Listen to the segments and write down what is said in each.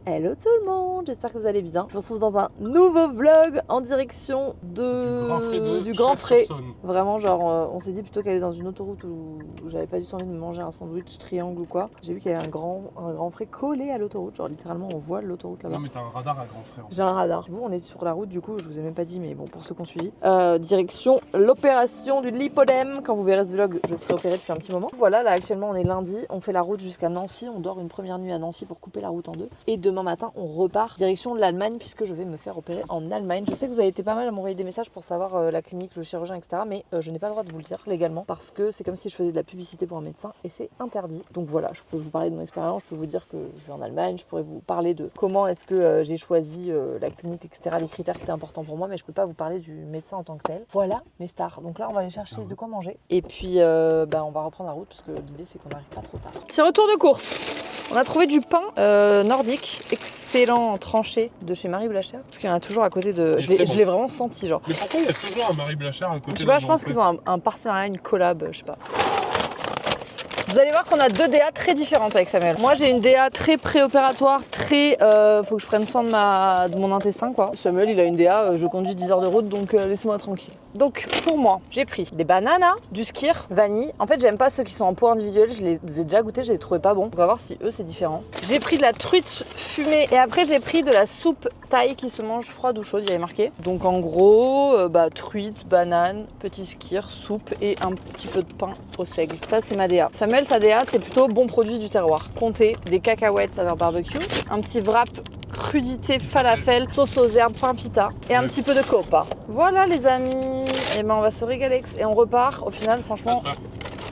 Hello tout le monde, j'espère que vous allez bien. Je vous retrouve dans un nouveau vlog en direction du Grand Frais. Vraiment genre on s'est dit plutôt qu'aller dans une autoroute où j'avais pas du tout envie de me manger un sandwich triangle ou quoi. J'ai vu qu'il y avait un grand Frais collé à l'autoroute, genre littéralement on voit l'autoroute là-bas. Non mais t'as un radar à Grand Frais. J'ai un radar. Bon, on est sur la route du coup, je vous ai même pas dit mais bon pour ceux qui ont suivi. Direction l'opération du lipodème. Quand vous verrez ce vlog, je serai opérée depuis un petit moment. Voilà, là actuellement on est lundi, on fait la route jusqu'à Nancy, on dort une première nuit à Nancy pour couper la route en deux. Et demain matin, on repart direction de l'Allemagne puisque je vais me faire opérer en Allemagne. Je sais que vous avez été pas mal à m'envoyer des messages pour savoir la clinique, le chirurgien, etc. Mais je n'ai pas le droit de vous le dire légalement parce que c'est comme si je faisais de la publicité pour un médecin et c'est interdit. Donc voilà, je peux vous parler de mon expérience, je peux vous dire que je vais en Allemagne, je pourrais vous parler de comment est-ce que j'ai choisi la clinique, etc. Les critères qui étaient importants pour moi, mais je peux pas vous parler du médecin en tant que tel. Voilà mes stars. Donc là, on va aller chercher de quoi manger et puis on va reprendre la route parce que l'idée c'est qu'on n'arrive pas trop tard. Petit retour de course. On a trouvé du pain nordique, excellent tranché de chez Marie Blachère. Parce qu'il y en a toujours à côté de. Je l'ai vraiment senti, genre. Mais pourquoi il y a toujours un Marie Blachère à côté? Je sais pas, je pense qu'ils ont un partenariat, une collab, je sais pas. Vous allez voir qu'on a deux DA très différentes avec Samuel. Moi j'ai une DA très préopératoire, très faut que je prenne soin de mon intestin quoi. Samuel il a une DA, je conduis 10 heures de route donc laissez-moi tranquille. Donc pour moi j'ai pris des bananas, du skyr, vanille. En fait j'aime pas ceux qui sont en pot individuel, je les ai déjà goûtés, je les trouvais pas bons. On va voir si eux c'est différent. J'ai pris de la truite fumée et après j'ai pris de la soupe thaï qui se mange froide ou chaude, il y avait marqué. Donc en gros truite, banane, petit skyr, soupe et un petit peu de pain au seigle. Ça c'est ma DA. Samuel sa DA c'est plutôt bon produit du terroir. Comté, des cacahuètes à leur barbecue, un petit wrap crudité falafel, sauce aux herbes, pain pita et un petit peu de copa. Voilà les amis, et ben on va se régaler et on repart. Au final franchement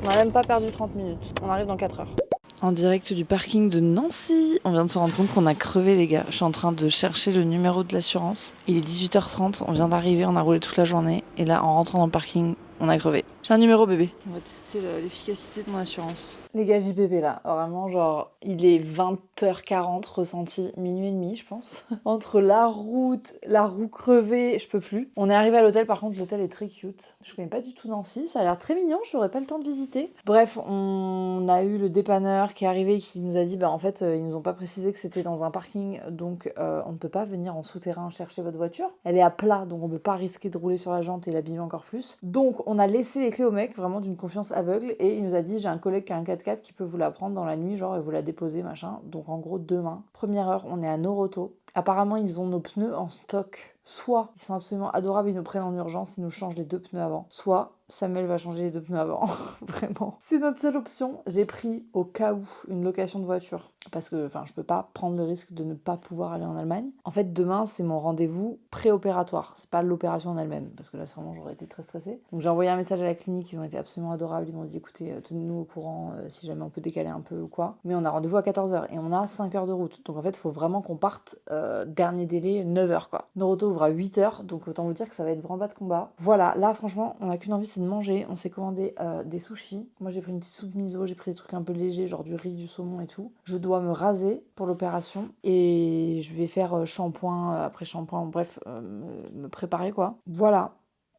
on n'a même pas perdu 30 minutes, on arrive dans 4 heures. En direct du parking de Nancy, on vient de se rendre compte qu'on a crevé les gars. Je suis en train de chercher le numéro de l'assurance. Il est 18h30, on vient d'arriver, on a roulé toute la journée et là en rentrant dans le parking, on a crevé. J'ai un numéro bébé. On va tester l'efficacité de mon assurance. Les gars, JPP là, vraiment genre, il est 20h40 ressenti minuit et demi je pense. Entre la route, la roue crevée, je peux plus. On est arrivé à l'hôtel, par contre l'hôtel est très cute. Je connais pas du tout Nancy, ça a l'air très mignon, j'aurais pas le temps de visiter. Bref, on a eu le dépanneur qui est arrivé qui nous a dit, en fait ils nous ont pas précisé que c'était dans un parking, donc on ne peut pas venir en souterrain chercher votre voiture. Elle est à plat, donc on peut pas risquer de rouler sur la jante et l'abîmer encore plus. Donc on a laissé les clés au mec, vraiment d'une confiance aveugle, et il nous a dit j'ai un collègue qui a un 4x4 qui peut vous la prendre dans la nuit, genre et vous la déposer machin. Donc en gros demain, première heure, on est à Noroto. Apparemment ils ont nos pneus en stock. Soit ils sont absolument adorables, ils nous prennent en urgence, ils nous changent les 2 pneus avant. Soit Samuel va changer les 2 pneus avant. Vraiment. C'est notre seule option. J'ai pris au cas où une location de voiture. Parce que je peux pas prendre le risque de ne pas pouvoir aller en Allemagne. En fait, demain, c'est mon rendez-vous préopératoire. C'est pas l'opération en elle-même. Parce que là, vraiment, j'aurais été très stressée. Donc j'ai envoyé un message à la clinique, ils ont été absolument adorables. Ils m'ont dit écoutez, tenez-nous au courant si jamais on peut décaler un peu ou quoi. Mais on a rendez-vous à 14h et on a 5 heures de route. Donc en fait, il faut vraiment qu'on parte dernier délai 9h quoi. Noroto ouvre à 8h, donc autant vous dire que ça va être branle-bas de combat. Voilà, là franchement, on a qu'une envie, c'est de manger. On s'est commandé des sushis. Moi j'ai pris une petite soupe miso, j'ai pris des trucs un peu légers, genre du riz, du saumon et tout. Je dois me raser pour l'opération et je vais faire shampoing après shampoing, bref, me préparer quoi. Voilà.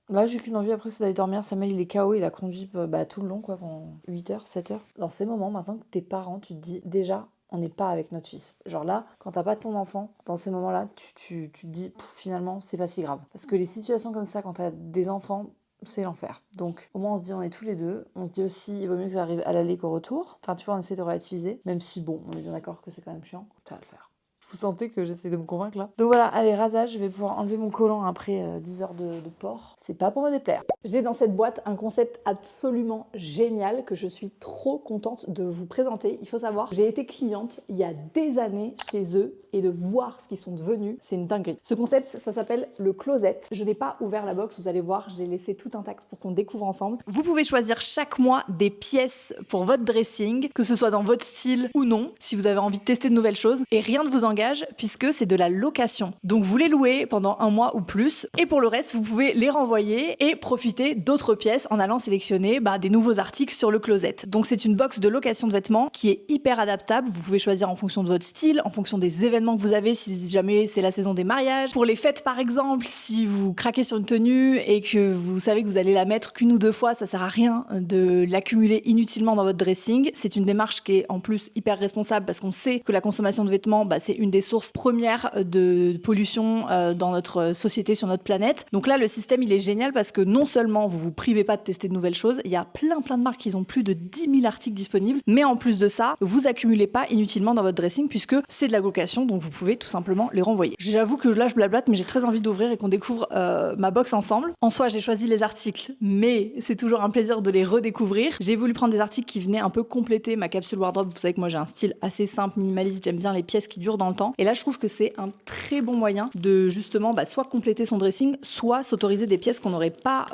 Là j'ai qu'une envie après c'est d'aller dormir. Samuel il est KO, il a conduit tout le long quoi, pendant 8h, 7h. Dans ces moments maintenant que t'es parent, tu te dis déjà on n'est pas avec notre fils. Genre là, quand t'as pas ton enfant, dans ces moments-là, tu te dis finalement c'est pas si grave. Parce que les situations comme ça, quand t'as des enfants, c'est l'enfer. Donc au moins on se dit on est tous les deux. On se dit aussi il vaut mieux que ça arrive à l'aller qu'au retour. Enfin tu vois on essaie de relativiser. Même si bon, on est bien d'accord que c'est quand même chiant. Ça va le faire. Vous sentez que j'essaie de me convaincre là? Donc voilà, allez, rasage, je vais pouvoir enlever mon collant après 10 heures de port. C'est pas pour me déplaire. J'ai dans cette boîte un concept absolument génial que je suis trop contente de vous présenter. Il faut savoir, j'ai été cliente il y a des années chez eux et de voir ce qu'ils sont devenus, c'est une dinguerie. Ce concept, ça s'appelle le closet. Je n'ai pas ouvert la box, vous allez voir, j'ai laissé tout intact pour qu'on découvre ensemble. Vous pouvez choisir chaque mois des pièces pour votre dressing, que ce soit dans votre style ou non, si vous avez envie de tester de nouvelles choses. Et rien ne vous engage puisque c'est de la location. Donc vous les louez pendant 1 mois ou plus et pour le reste vous pouvez les renvoyer et profiter d'autres pièces en allant sélectionner des nouveaux articles sur le closet. Donc c'est une box de location de vêtements qui est hyper adaptable. Vous pouvez choisir en fonction de votre style, en fonction des événements que vous avez, si jamais c'est la saison des mariages. Pour les fêtes par exemple, si vous craquez sur une tenue et que vous savez que vous allez la mettre qu'une ou 2 fois, ça sert à rien de l'accumuler inutilement dans votre dressing. C'est une démarche qui est en plus hyper responsable parce qu'on sait que la consommation de vêtements c'est une des sources premières de pollution dans notre société, sur notre planète. Donc là, le système, il est génial parce que non seulement vous vous privez pas de tester de nouvelles choses, il y a plein de marques qui ont plus de 10 000 articles disponibles, mais en plus de ça, vous accumulez pas inutilement dans votre dressing puisque c'est de la location, donc vous pouvez tout simplement les renvoyer. J'avoue que là, je blablate, mais j'ai très envie d'ouvrir et qu'on découvre ma box ensemble. En soi, j'ai choisi les articles, mais c'est toujours un plaisir de les redécouvrir. J'ai voulu prendre des articles qui venaient un peu compléter ma capsule wardrobe. Vous savez que moi, j'ai un style assez simple, minimaliste, j'aime bien les pièces qui durent dans le temps. Et là, je trouve que c'est un très bon moyen de justement soit compléter son dressing, soit s'autoriser des pièces qu'on n'aurait pas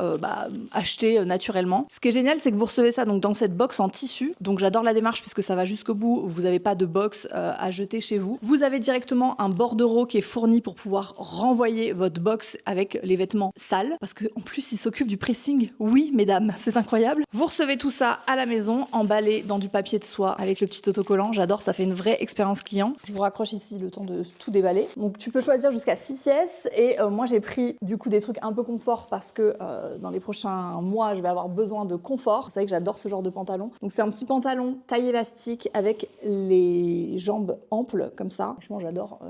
achetées naturellement. Ce qui est génial, c'est que vous recevez ça donc dans cette box en tissu. Donc j'adore la démarche puisque ça va jusqu'au bout. Vous n'avez pas de box à jeter chez vous. Vous avez directement un bordereau qui est fourni pour pouvoir renvoyer votre box avec les vêtements sales. Parce qu'en plus, il s'occupe du pressing. Oui, mesdames, c'est incroyable. Vous recevez tout ça à la maison, emballé dans du papier de soie avec le petit autocollant. J'adore, ça fait une vraie expérience client. Je vous raccroche ici le temps de tout déballer. Donc tu peux choisir jusqu'à 6 pièces et moi j'ai pris du coup des trucs un peu confort parce que dans les prochains mois je vais avoir besoin de confort. Vous savez que j'adore ce genre de pantalon. Donc c'est un petit pantalon taille élastique avec les jambes amples comme ça. Franchement j'adore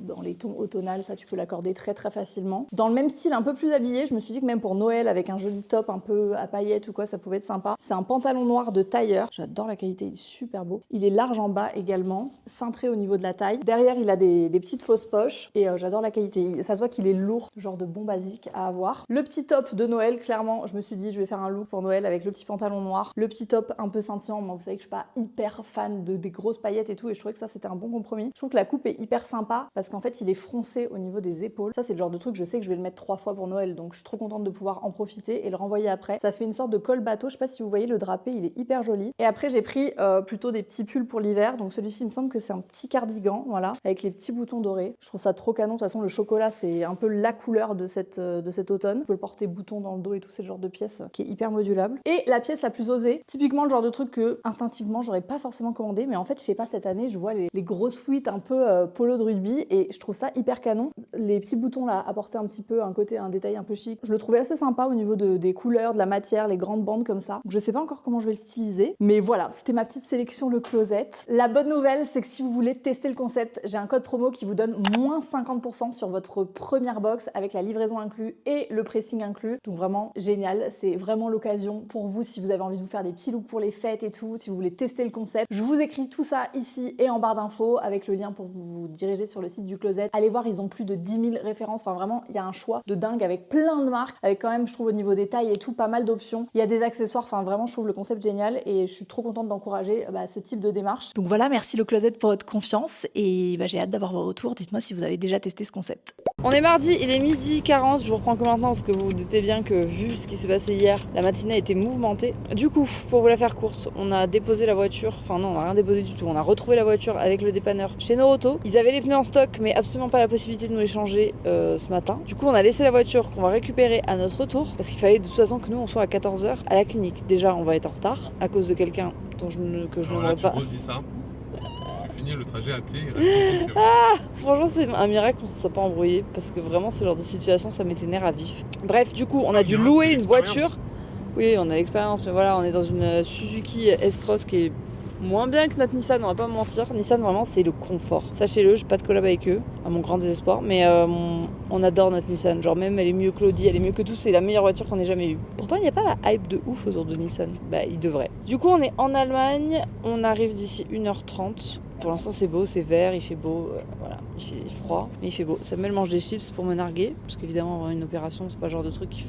dans les tons automnales, ça tu peux l'accorder très très facilement. Dans le même style un peu plus habillé, je me suis dit que même pour Noël avec un joli top un peu à paillettes ou quoi, ça pouvait être sympa. C'est un pantalon noir de tailleur. J'adore la qualité, il est super beau. Il est large en bas également, cintré au niveau de la taille. Derrière il a des petites fausses poches et j'adore la qualité. Ça se voit qu'il est lourd, genre de bon basique à avoir. Le petit top de Noël, clairement, je me suis dit je vais faire un look pour Noël avec le petit pantalon noir, le petit top un peu scintillant. Moi, vous savez que je suis pas hyper fan des grosses paillettes et tout, et je trouvais que ça c'était un bon compromis. Je trouve que la coupe est hyper sympa parce qu'en fait il est froncé au niveau des épaules. Ça c'est le genre de truc, je sais que je vais le mettre 3 fois pour Noël, donc je suis trop contente de pouvoir en profiter et le renvoyer après. Ça fait une sorte de col bateau, je sais pas si vous voyez le drapé, il est hyper joli. Et après j'ai pris plutôt des petits pulls pour l'hiver, donc celui-ci il me semble que c'est un petit cardigan, voilà, avec les petits boutons dorés. Je trouve ça trop canon. De toute façon, le chocolat, c'est un peu la couleur de cet automne. Vous pouvez le porter bouton dans le dos et tout, c'est le genre de pièce qui est hyper modulable. Et la pièce la plus osée, typiquement le genre de truc que instinctivement j'aurais pas forcément commandé, mais en fait, je sais pas, cette année, je vois les grosses suites un peu polo de rugby et je trouve ça hyper canon. Les petits boutons là apportaient un petit peu un détail un peu chic. Je le trouvais assez sympa au niveau des couleurs, de la matière, les grandes bandes comme ça. Donc, je sais pas encore comment je vais le styliser, mais voilà, c'était ma petite sélection Le Closet. La bonne nouvelle, c'est que si vous voulez tester le concept, j'ai un code promo qui vous donne moins 50% sur votre première box avec la livraison inclus et le pressing inclus. Donc vraiment génial, c'est vraiment l'occasion pour vous si vous avez envie de vous faire des petits looks pour les fêtes et tout, si vous voulez tester le concept. Je vous écris tout ça ici et en barre d'infos avec le lien pour vous diriger sur le site du Closet. Allez voir, ils ont plus de 10 000 références. Enfin vraiment, il y a un choix de dingue avec plein de marques, avec quand même, je trouve au niveau des tailles et tout, pas mal d'options. Il y a des accessoires, enfin vraiment, je trouve le concept génial et je suis trop contente d'encourager ce type de démarche. Donc voilà, merci Le Closet pour votre confiance et j'ai hâte d'avoir vos retours. Dites-moi si vous avez déjà testé ce concept. On est mardi, il est 12h40, je vous reprends que maintenant parce que vous vous doutez bien que vu ce qui s'est passé hier, la matinée a été mouvementée. Du coup, pour vous la faire courte, on a déposé la voiture, enfin non, on n'a rien déposé du tout, on a retrouvé la voiture avec le dépanneur chez Noroto. Ils avaient les pneus en stock mais absolument pas la possibilité de nous les changer ce matin. Du coup, on a laissé la voiture qu'on va récupérer à notre retour parce qu'il fallait de toute façon que nous on soit à 14h à la clinique. Déjà, on va être en retard à cause de quelqu'un dont je ne nommerai pas. Tu redis ça. Le trajet à pied, il reste 50 km. Franchement, c'est un miracle qu'on se soit pas embrouillé parce que vraiment, ce genre de situation, ça met tes nerfs à vif. Bref, du coup, on a dû louer une voiture. Oui, on a l'expérience, mais voilà, on est dans une Suzuki S-Cross qui est moins bien que notre Nissan, on va pas mentir. Nissan, vraiment, c'est le confort. Sachez-le, j'ai pas de collab avec eux, à mon grand désespoir, mais on adore notre Nissan. Genre, même, elle est mieux que l'Audi, elle est mieux que tout, c'est la meilleure voiture qu'on ait jamais eue. Pourtant, il n'y a pas la hype de ouf autour de Nissan. Bah, il devrait. Du coup, on est en Allemagne, on arrive d'ici 1h30. Pour l'instant, c'est beau, c'est vert, il fait beau, voilà, il fait froid, mais il fait beau. Samuel mange des chips pour me narguer, parce qu'évidemment, avoir une opération, c'est pas le genre de truc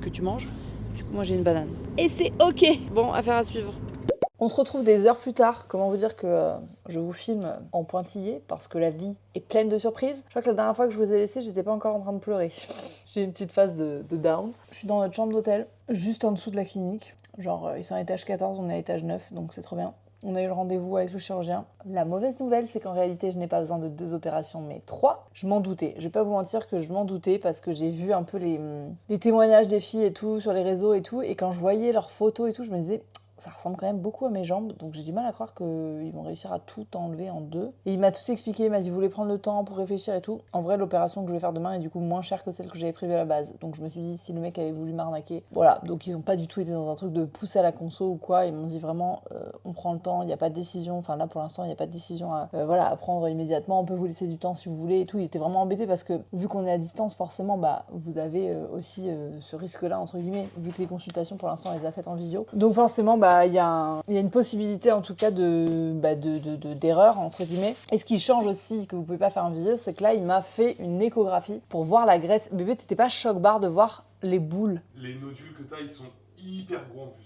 que tu manges. Du coup, moi, j'ai une banane. Et c'est ok. Bon, affaire à suivre. On se retrouve des heures plus tard. Comment vous dire que je vous filme en pointillé parce que la vie est pleine de surprises. Je crois que la dernière fois que je vous ai laissé, j'étais pas encore en train de pleurer. J'ai une petite phase de down. Je suis dans notre chambre d'hôtel, juste en dessous de la clinique. Genre, ils sont à étage 14, on est à étage 9, donc c'est trop bien. On a eu le rendez-vous avec le chirurgien. La mauvaise nouvelle, c'est qu'en réalité, je n'ai pas besoin de 2 opérations, mais 3. Je m'en doutais. Je vais pas vous mentir que je m'en doutais parce que j'ai vu un peu les témoignages des filles et tout sur les réseaux et tout. Et quand je voyais leurs photos et tout, je me disais... ça ressemble quand même beaucoup à mes jambes, donc j'ai du mal à croire qu'ils vont réussir à tout enlever en 2. Et il m'a tout expliqué, il m'a dit, vous voulez prendre le temps pour réfléchir et tout. En vrai, l'opération que je vais faire demain est du coup moins chère que celle que j'avais prévue à la base. Donc je me suis dit, si le mec avait voulu m'arnaquer, voilà. Donc ils ont pas du tout été dans un truc de pousser à la conso ou quoi. Ils m'ont dit vraiment, on prend le temps, il n'y a pas de décision. Enfin là, pour l'instant, il n'y a pas de décision à prendre immédiatement. On peut vous laisser du temps si vous voulez et tout. Il était vraiment embêté parce que vu qu'on est à distance, forcément, vous avez aussi ce risque-là, entre guillemets, vu que les consultations, pour l'instant, on les a faites en visio. Donc forcément, il y a une possibilité, en tout cas, d'erreur, entre guillemets. Et ce qui change aussi, que vous pouvez pas faire en visio, c'est que là, il m'a fait une échographie pour voir la graisse. Bébé, t'étais pas choc-barre de voir les boules? Les nodules que t'as, ils sont hyper gros en plus.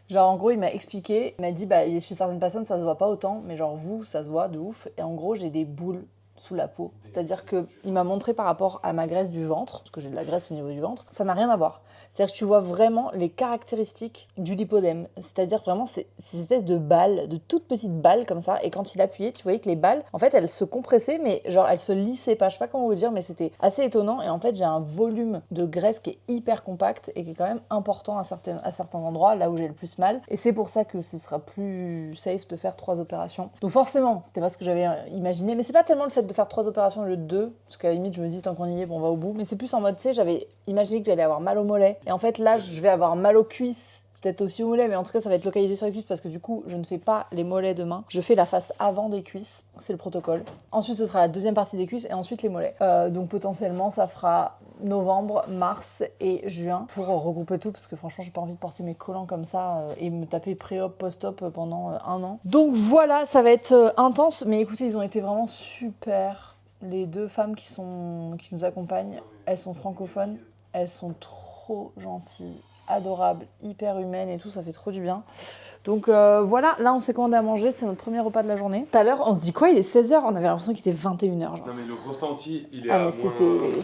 Genre, en gros, il m'a expliqué, il m'a dit, chez certaines personnes, ça se voit pas autant, mais genre, vous, ça se voit de ouf. Et en gros, j'ai des boules sous la peau. C'est-à-dire qu'il m'a montré par rapport à ma graisse du ventre, parce que j'ai de la graisse au niveau du ventre, ça n'a rien à voir. C'est-à-dire que tu vois vraiment les caractéristiques du lipodème. C'est-à-dire vraiment ces espèces de balles, de toutes petites balles comme ça, et quand il appuyait, tu voyais que les balles, en fait, elles se compressaient, mais genre, elles se lissaient pas, je sais pas comment vous dire, mais c'était assez étonnant, et en fait, j'ai un volume de graisse qui est hyper compact, et qui est quand même important à certains endroits, là où j'ai le plus mal, et c'est pour ça que ce sera plus safe de faire 3 opérations. Donc forcément, c'était pas ce que j'avais imaginé, mais c'est pas tellement le fait de faire 3 opérations au lieu de 2, parce qu'à la limite je me dis tant qu'on y est, bon, on va au bout, mais c'est plus en mode, tu sais, j'avais imaginé que j'allais avoir mal au mollet, et en fait là je vais avoir mal aux cuisses, peut-être aussi au mollet, mais en tout cas ça va être localisé sur les cuisses parce que du coup je ne fais pas les mollets demain, je fais la face avant des cuisses, c'est le protocole. Ensuite ce sera la deuxième partie des cuisses et ensuite les mollets. Donc potentiellement ça fera novembre, mars et juin pour regrouper tout parce que franchement j'ai pas envie de porter mes collants comme ça et me taper pré-op, post-op pendant 1 an. Donc voilà, ça va être intense, mais écoutez, ils ont été vraiment super. Les 2 femmes qui nous accompagnent, elles sont francophones, elles sont trop gentilles, adorables, hyper humaines et tout, ça fait trop du bien. Donc voilà, là on s'est commandé à manger, c'est notre premier repas de la journée. Tout à l'heure, on se dit quoi, il est 16h, on avait l'impression qu'il était 21h. Genre. Non mais le ressenti, il est ah, à mais moins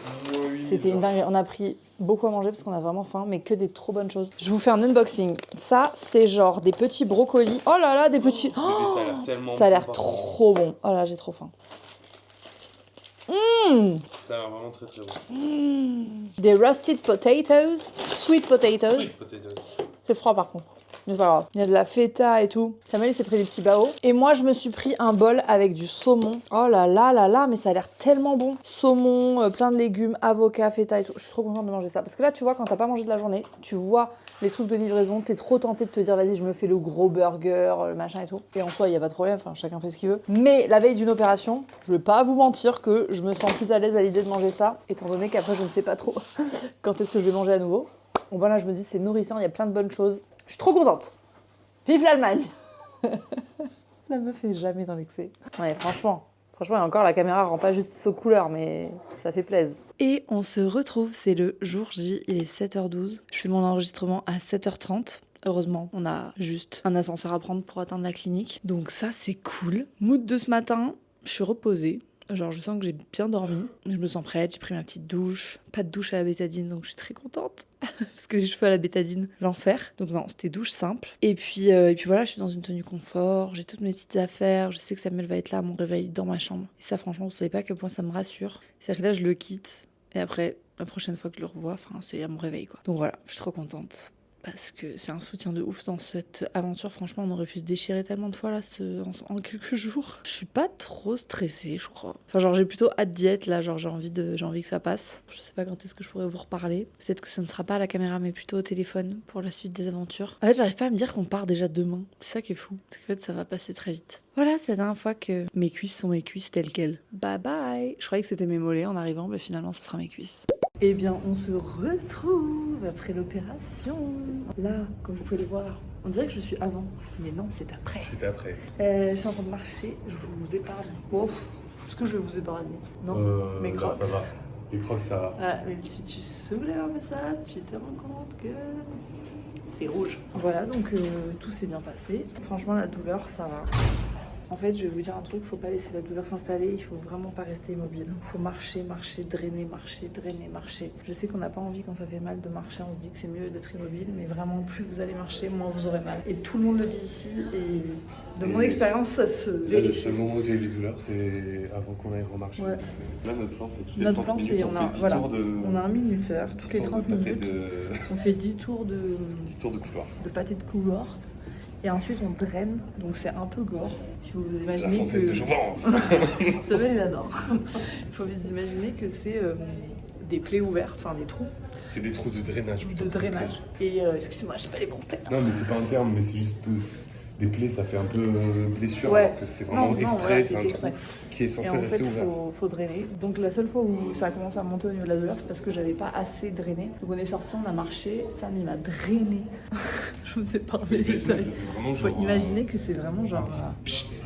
c'était une dinguerie. On a pris beaucoup à manger parce qu'on a vraiment faim, mais que des trop bonnes choses. Je vous fais un unboxing. Ça, c'est genre des petits brocolis. Oh là là, des petits... Bébé, ça a l'air tellement ça a l'air bon, trop bon. Oh là, j'ai trop faim. Ça a l'air vraiment très très bon. Des roasted potatoes, sweet potatoes. Sweet potatoes. C'est froid par contre. Mais c'est pas grave. Il y a de la feta et tout. Samuel il s'est pris des petits baos. Et moi je me suis pris un bol avec du saumon. Oh là là là là, mais ça a l'air tellement bon. Saumon, plein de légumes, avocat, feta et tout. Je suis trop contente de manger ça. Parce que là tu vois, quand t'as pas mangé de la journée, tu vois les trucs de livraison, t'es trop tenté de te dire vas-y je me fais le gros burger, le machin et tout. Et en soi il y a pas de problème, enfin chacun fait ce qu'il veut. Mais la veille d'une opération, je vais pas vous mentir que je me sens plus à l'aise à l'idée de manger ça, étant donné qu'après je ne sais pas trop quand est-ce que je vais manger à nouveau. Bon ben là je me dis c'est nourrissant, il y a plein de bonnes choses. Je suis trop contente. Vive l'Allemagne. La meuf est jamais dans l'excès. Ouais, franchement, et encore la caméra rend pas justice aux couleurs, mais ça fait plaisir. Et on se retrouve, c'est le jour J, il est 7h12. Je fais mon enregistrement à 7h30. Heureusement, on a juste un ascenseur à prendre pour atteindre la clinique. Donc ça, c'est cool. Mood de ce matin, je suis reposée. Genre, je sens que j'ai bien dormi. Je me sens prête, j'ai pris ma petite douche. Pas de douche à la bétadine, donc je suis très contente. Parce que les cheveux à la bétadine, l'enfer. Donc non, c'était douche simple. Et puis voilà, je suis dans une tenue confort. J'ai toutes mes petites affaires. Je sais que Samuel va être là à mon réveil dans ma chambre. Et ça, franchement, vous savez pas à quel point ça me rassure. C'est-à-dire que là, je le quitte. Et après, la prochaine fois que je le revois, c'est à mon réveil, quoi. Donc voilà, je suis trop contente. Parce que c'est un soutien de ouf dans cette aventure. Franchement, on aurait pu se déchirer tellement de fois là en quelques jours. Je suis pas trop stressée, je crois. Enfin, genre, j'ai plutôt hâte d'y être là. Genre, j'ai envie que ça passe. Je sais pas quand est-ce que je pourrais vous reparler. Peut-être que ça ne sera pas à la caméra, mais plutôt au téléphone pour la suite des aventures. En fait, j'arrive pas à me dire qu'on part déjà demain. C'est ça qui est fou. C'est qu'en fait, ça va passer très vite. Voilà, c'est la dernière fois que mes cuisses sont mes cuisses telles quelles. Bye bye. Je croyais que c'était mes mollets en arrivant, mais finalement, ce sera mes cuisses. Eh bien, on se retrouve après l'opération. Là, comme vous pouvez le voir, on dirait que je suis avant, mais non, c'est après. C'était après. Je suis en train de marcher, je vous épargne. Wow. Est-ce que je vais vous épargner? Non, mes crocs. Ça va. Les crocs, ça va. Ah, mais si tu soulèves un peu ça, tu te rends compte que c'est rouge. Voilà, donc tout s'est bien passé. Franchement, la douleur, ça va. En fait, je vais vous dire un truc, faut pas laisser la douleur s'installer, il faut vraiment pas rester immobile. Faut marcher, drainer. Je sais qu'on n'a pas envie quand ça fait mal de marcher, on se dit que c'est mieux d'être immobile, mais vraiment, plus vous allez marcher, moins vous aurez mal. Et tout le monde le dit ici, et de mon expérience, ça se vérifie. Le seul moment où tu as eu les douleurs, c'est avant qu'on aille remarcher. Ouais. Là, notre plan, c'est toutes les 30 minutes, on a un minuteur, toutes les 30 minutes. On fait 10 tours de... 10 tours de couloir. De pâté de couloir. Et ensuite on draine, donc c'est un peu gore. Il faut vous La imaginer fontaine de que... Jouvence. Samuel il adore. Il faut vous imaginer que c'est des plaies ouvertes, enfin des trous C'est des trous de drainage. plutôt de que drainage. Et excusez-moi, je sais pas les bons termes. Non, mais c'est pas un terme, mais c'est juste des plaies, ça fait un peu blessure. Ouais. Alors que c'est vraiment exprès, voilà, c'est un fait trou exprès. qui est Et censé en fait, rester ouvert. faut drainer. Donc la seule fois où ça a commencé à monter au niveau de la douleur, c'est parce que j'avais pas assez drainé. Donc on est sorti, on a marché, Sam il m'a drainé. Je vous ai parlé des détails. Il faut imaginer que c'est vraiment genre...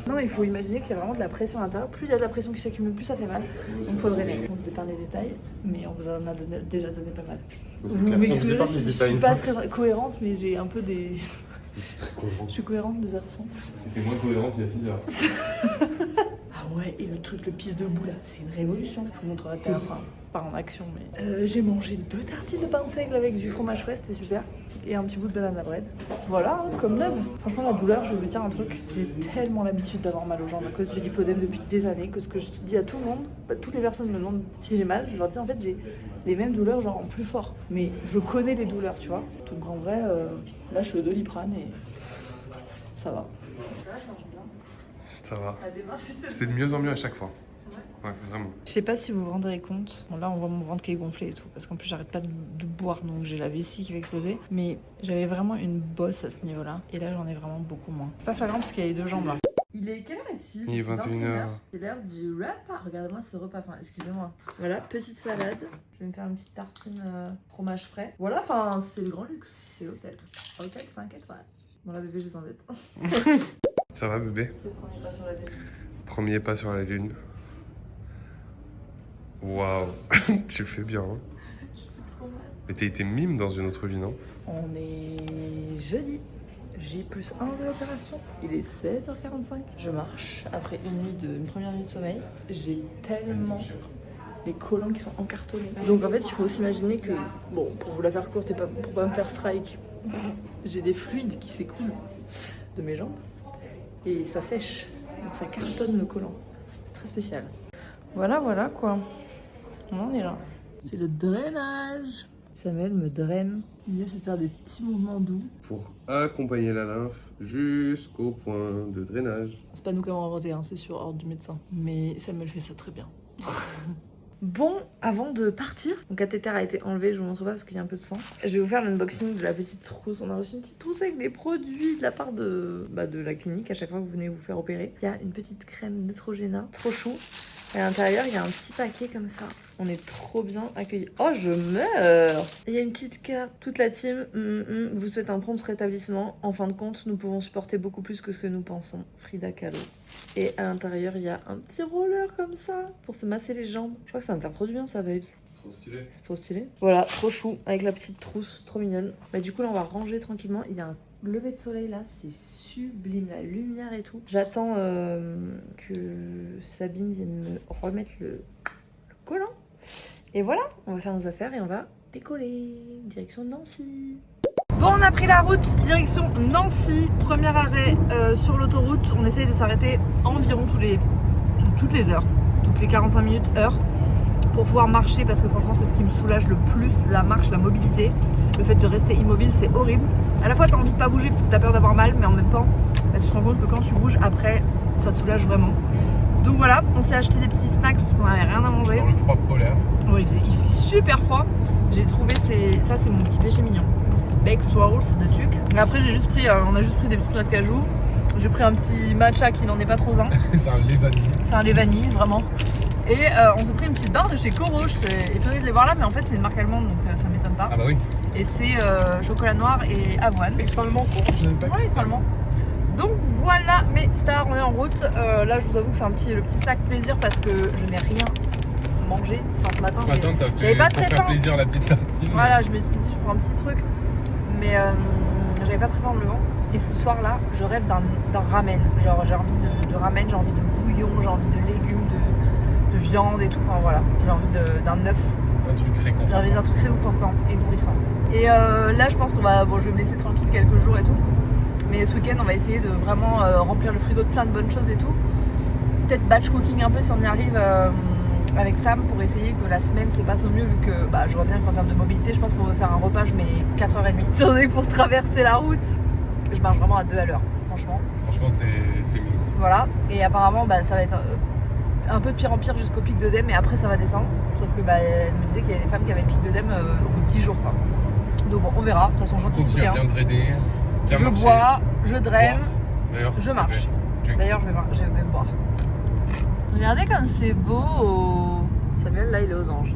Non, mais il faut imaginer qu'il y a vraiment de la pression à l'intérieur. Plus il y a de la pression qui s'accumule, plus ça fait mal. Donc il faut drainer. On vous épargne les détails, mais on vous en a déjà donné pas mal. C'est clair. On vous épargne les Je détails. suis pas très cohérente, mais j'ai un peu des... Très cohérent. Je suis cohérente des absents. C'était moins cohérente il y a 6 heures. Ah ouais, et le truc, le pisse debout là, c'est une révolution. Je vous montrerai tout à l'heure, enfin, pas en action, mais... j'ai mangé 2 tartines de pain seigle avec du fromage frais, c'était super. Et un petit bout de banana bread. Voilà, hein, comme neuf. Franchement, la douleur, je vais vous dire un truc. J'ai tellement l'habitude d'avoir mal aux jambes à cause du lipodème depuis des années que ce que je dis à tout le monde, toutes les personnes me demandent si j'ai mal, je leur dis en fait j'ai les mêmes douleurs, genre en plus fort. Mais je connais les douleurs, tu vois. Donc en vrai, là je suis au Doliprane et ça va. Là, je mange bien. Ça va. La démarche, C'est de mieux en mieux à chaque fois. Ouais, vraiment. Je sais pas si vous vous rendrez compte. Bon, là, on voit mon ventre qui est gonflé et tout, parce qu'en plus, j'arrête pas de boire, donc j'ai la vessie qui va exploser. Mais j'avais vraiment une bosse à ce niveau-là, et là, j'en ai vraiment beaucoup moins. Pas flagrant parce qu'il y a les 2 jambes là. Il est quelle heure est-il? Il est 21h. C'est l'heure du repas. Regardez-moi ce repas. Enfin, excusez-moi. Voilà, petite salade. Je vais me faire une petite tartine fromage frais. Voilà, enfin, c'est le grand luxe. C'est l'hôtel. Hôtel 5 étoiles. Bon, là, bébé, je t'embête. Ça va, bébé? C'est le premier pas sur la lune. Premier pas sur la lune. Waouh, tu le fais bien. Hein. Je fais trop mal. Mais t'as été mime dans une autre vie, non? On est jeudi. J+1 de l'opération. Il est 7h45. Je marche après une première nuit de sommeil. J'ai tellement les collants qui sont encartonnés. Donc en fait, il faut aussi imaginer que, bon, pour vous la faire courte et pour pas me faire strike, j'ai des fluides qui s'écoulent de mes jambes et ça sèche. Donc ça cartonne le collant. C'est très spécial. Voilà quoi. On en est là. C'est le drainage. Samuel me draine. L'idée c'est de faire des petits mouvements doux. Pour accompagner la lymphe jusqu'au point de drainage. C'est pas nous qui avons inventé, hein, c'est sur ordre du médecin. Mais Samuel fait ça très bien. Bon, avant de partir, mon cathéter a été enlevé, je vous montre pas parce qu'il y a un peu de sang. Je vais vous faire l'unboxing de la petite trousse. On a reçu une petite trousse avec des produits de la part de la clinique à chaque fois que vous venez vous faire opérer. Il y a une petite crème Neutrogena, trop chou. Et à l'intérieur, il y a un petit paquet comme ça. On est trop bien accueillis. Oh, je meurs! Il y a une petite carte. Toute la team vous souhaite un prompt rétablissement. En fin de compte, nous pouvons supporter beaucoup plus que ce que nous pensons. Frida Kahlo. Et à l'intérieur, il y a un petit roller comme ça pour se masser les jambes. Je crois que ça va me faire trop du bien, ça, babes. Trop stylé. C'est trop stylé. Voilà, trop chou, avec la petite trousse, trop mignonne. Bah, du coup, là, on va ranger tranquillement. Il y a un lever de soleil là, c'est sublime, la lumière et tout. J'attends que Sabine vienne me remettre le collant. Et voilà, on va faire nos affaires et on va décoller. Direction Nancy. Bon, on a pris la route, direction Nancy. Premier arrêt sur l'autoroute. On essaye de s'arrêter environ toutes les heures, toutes les 45 minutes, heure, pour pouvoir marcher parce que franchement, c'est ce qui me soulage le plus, la marche, la mobilité. Le fait de rester immobile, c'est horrible. À la fois, t'as envie de pas bouger parce que t'as peur d'avoir mal, mais en même temps, bah, tu te rends compte que quand tu bouges, après, ça te soulage vraiment. Donc voilà, on s'est acheté des petits snacks parce qu'on n'avait rien à manger. Dans le froid polaire. Ouais, il fait super froid. J'ai trouvé ça, c'est mon petit péché mignon. Baked Swirls de Tuc. Et après, on a juste pris des petites noix de cajou. J'ai pris un petit matcha qui n'en est pas trop un. C'est un lait vanille. C'est un lait vanille, vraiment. Et on s'est pris une petite barre de chez Coro. Je suis étonnée de les voir là, mais en fait, c'est une marque allemande, donc ça m'étonne pas. Ah bah oui. Et c'est chocolat noir et avoine. Extrêmement court. Je n'avais pas Ouais, extrêmement. Donc voilà, mes stars, on est en route. Là, je vous avoue que c'est le petit snack plaisir parce que je n'ai rien mangé. Enfin, ce matin, j'avais pas très faim. plaisir la petite tartine. Voilà, je me suis dit, je prends un petit truc. Mais j'avais pas très faim en me levant. Et ce soir-là, je rêve d'un ramen. Genre, j'ai envie de ramen, j'ai envie de bouillon, j'ai envie de légumes, de viande et tout. Enfin voilà, j'ai envie d'un œuf. Un truc réconfortant. J'ai envie d'un truc réconfortant et nourrissant. Et là, je pense qu'on va. Bon, je vais me laisser tranquille quelques jours et tout. Mais ce week-end, on va essayer de vraiment remplir le frigo de plein de bonnes choses et tout. Peut-être batch cooking un peu si on y arrive avec Sam pour essayer que la semaine se passe au mieux, vu que je vois bien qu'en termes de mobilité, je pense qu'on veut faire un repas, je mets 4h30. Attendez, pour traverser la route, Je marche vraiment à 2 à l'heure, franchement. Franchement, c'est mimes. Voilà, et apparemment ça va être un peu de pire en pire jusqu'au pic d'œdème et après ça va descendre. Sauf que elle me disait qu'il y a des femmes qui avaient le pic d'œdème au bout de 10 jours quoi. Donc bon, on verra, de toute façon j'anticipe rien. Bien drainer, bien je marcher. bois, je draine, D'ailleurs, je marche. okay. D'ailleurs je vais boire. Regardez comme c'est beau. Samuel là il est aux anges.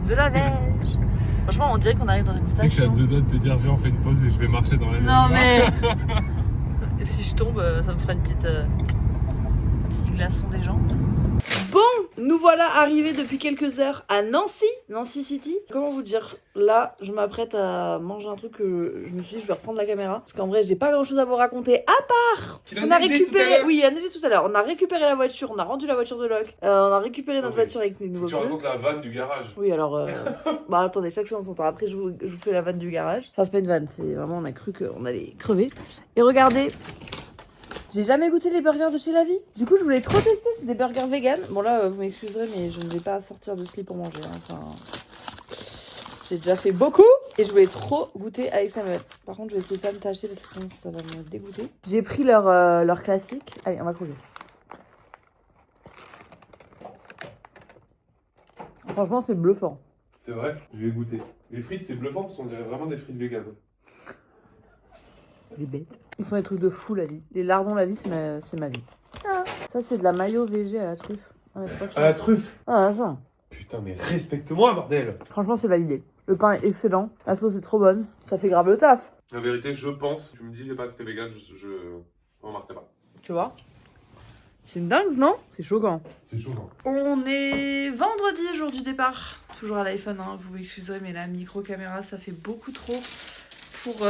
De la neige. Franchement on dirait qu'on arrive dans une Tu sais que je suis à station. 2 doigts de te dire viens on fait une pause et je vais marcher dans la neige. Non mais si je tombe ça me fera un petit glaçon des jambes. Bon, nous voilà arrivés depuis quelques heures à Nancy City. Comment vous dire, là je m'apprête à manger un truc que je me suis dit je vais reprendre la caméra. Parce qu'en vrai j'ai pas grand chose à vous raconter à part on a récupéré, oui il a neigé tout à l'heure, on a récupéré la voiture, on a rendu la voiture de loc, on a récupéré notre voiture avec les nouveaux Tu pneus. racontes la vanne du garage. Oui alors, bah attendez, ça que c'est dans son temps, après je vous fais la vanne du garage. Enfin c'est pas une vanne, c'est vraiment on a cru qu'on allait crever. Et regardez, j'ai jamais goûté les burgers de chez La Vie. Du coup, je voulais trop tester. C'est des burgers vegan. Bon, là, vous m'excuserez, mais je ne vais pas sortir de ce lit pour manger. Hein. Enfin, j'ai déjà fait beaucoup. Et je voulais trop goûter avec Samuel. Par contre, je vais essayer de pas me tâcher parce que sinon, ça va me dégoûter. J'ai pris leur classique. Allez, on va croquer. Franchement, c'est bluffant. C'est vrai, je vais goûter. Les frites, c'est bluffant parce qu'on dirait vraiment des frites véganes. Les bêtes. Ils font des trucs de fou, La Vie. Les lardons, La Vie, c'est ma vie. Ah, ça, c'est de la mayo VG à la truffe. Ah, À la truffe. Ah, ça. Putain, mais respecte-moi, bordel. Franchement, c'est validé. Le pain est excellent. La sauce est trop bonne. Ça fait grave le taf. La vérité, je pense. Je me disais pas que c'était vegan, je remarquais pas. Tu vois? C'est une dingue, non? C'est choquant. C'est chaud, hein. On est vendredi, jour du départ. Toujours à l'iPhone, hein. Vous m'excuserez, mais la micro-caméra, ça fait beaucoup trop pour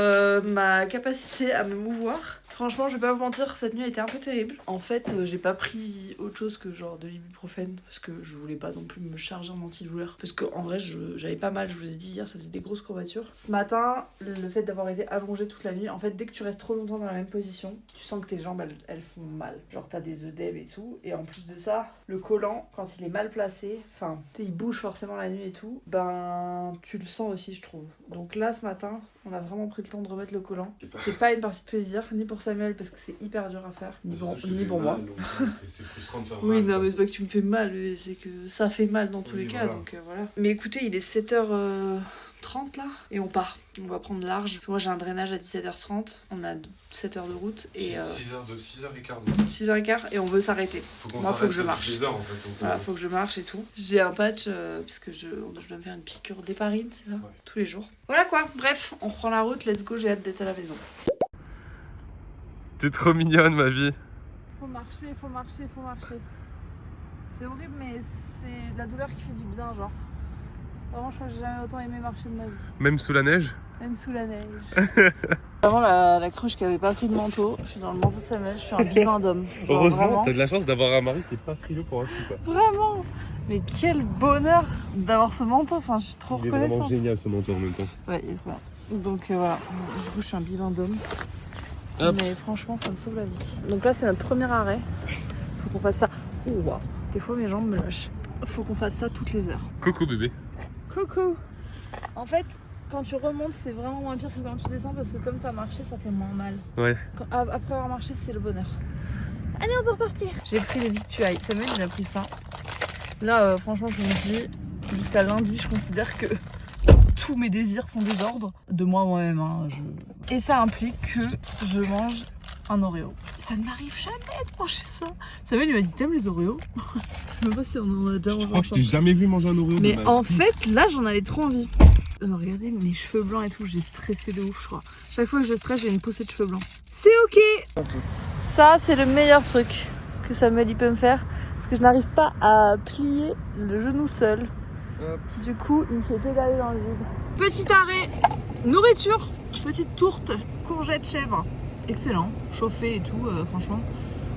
ma capacité à me mouvoir. Franchement, je vais pas vous mentir, cette nuit a été un peu terrible. En fait, j'ai pas pris autre chose que genre de l'ibuprofène parce que je voulais pas non plus me charger en antidouleur. Parce que en vrai, j'avais pas mal, je vous ai dit hier, ça faisait des grosses courbatures. Ce matin, le fait d'avoir été allongée toute la nuit, en fait, dès que tu restes trop longtemps dans la même position, tu sens que tes jambes, elles font mal. Genre, t'as des œdèmes et tout. Et en plus de ça, le collant, quand il est mal placé, enfin, il bouge forcément la nuit et tout, ben, tu le sens aussi, je trouve. Donc là, ce matin, on a vraiment pris le temps de remettre le collant. C'est pas une partie de plaisir, ni pour Samuel, parce que c'est hyper dur à faire, ni pour moi. C'est frustrant de faire Oui, mal. non, mais c'est pas que tu me fais mal, c'est que ça fait mal dans tous les cas, voilà. donc voilà. Mais écoutez, il est 7h30 là, et on part. On va prendre large. Parce que moi j'ai un drainage à 17h30, on a 7h de route, et 6h15. 6h15, et on veut s'arrêter. Moi, faut que je marche. Des heures, en fait, donc, Voilà, faut que je marche et tout. J'ai un patch, puisque je dois me faire une piqûre d'héparine, c'est ça? Ouais. Tous les jours. Voilà quoi, bref, on reprend la route, let's go, j'ai hâte d'être à la maison. T'es trop mignonne, ma vie. Faut marcher. C'est horrible, mais c'est de la douleur qui fait du bien, genre. Vraiment, je crois que j'ai jamais autant aimé marcher de ma vie. Même sous la neige? Même sous la neige. Vraiment, la cruche qui avait pas pris de manteau. Je suis dans le manteau de Samuel, je suis un bivin d'homme. Genre, Heureusement, vraiment. t'as de la chance d'avoir un mari qui est pas frileux pour un coup, quoi. Vraiment. Mais quel bonheur d'avoir ce manteau. Enfin, je suis trop Il est vraiment reconnaissante. génial, ce manteau, en même temps. Ouais, il est trop bien. Donc voilà, du coup, je suis un bivin d'homme. Hop. Mais franchement, ça me sauve la vie. Donc là, c'est notre premier arrêt. Faut qu'on fasse ça. Oh, wow. Des fois, mes jambes me lâchent. Faut qu'on fasse ça toutes les heures. Coucou, bébé. Coucou. En fait, quand tu remontes, c'est vraiment moins pire que quand tu descends parce que comme t'as marché, ça fait moins mal. Ouais. Après avoir marché, c'est le bonheur. Allez, on peut repartir. J'ai pris les victuailles. Samuel, il a pris ça. Là, franchement, je me dis, jusqu'à lundi, je considère que tous mes désirs sont des ordres de moi-même. Hein, Et ça implique que je mange un Oreo. Ça ne m'arrive jamais de manger ça. Samuel, il m'a dit, t'aimes les Oreos? Je sais pas si on en a déjà mangé. Je crois que je t'ai jamais vu manger un Oreo. Mais en fait, là, j'en avais trop envie. Regardez mes cheveux blancs et tout, j'ai stressé de ouf, je crois. Chaque fois que je stresse, j'ai une poussée de cheveux blancs. C'est ok. Ça, c'est le meilleur truc que Samuel il peut me faire. Parce que je n'arrive pas à plier le genou seul. Hop. Du coup, il me fait pédaler dans le vide. Petit arrêt, nourriture, petite tourte, courgette chèvre. Excellent, chauffé et tout, franchement.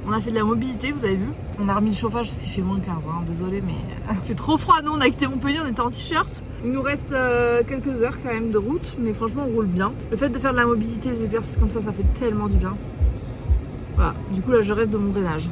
On a fait de la mobilité, vous avez vu. On a remis le chauffage parce qu'il fait moins 15, hein, désolé, mais il fait trop froid. Nous, on a quitté Montpellier, on était en t-shirt. Il nous reste quelques heures quand même de route, mais franchement, on roule bien. Le fait de faire de la mobilité, des exercices comme ça fait tellement du bien. Voilà, du coup, là, je rêve de mon drainage.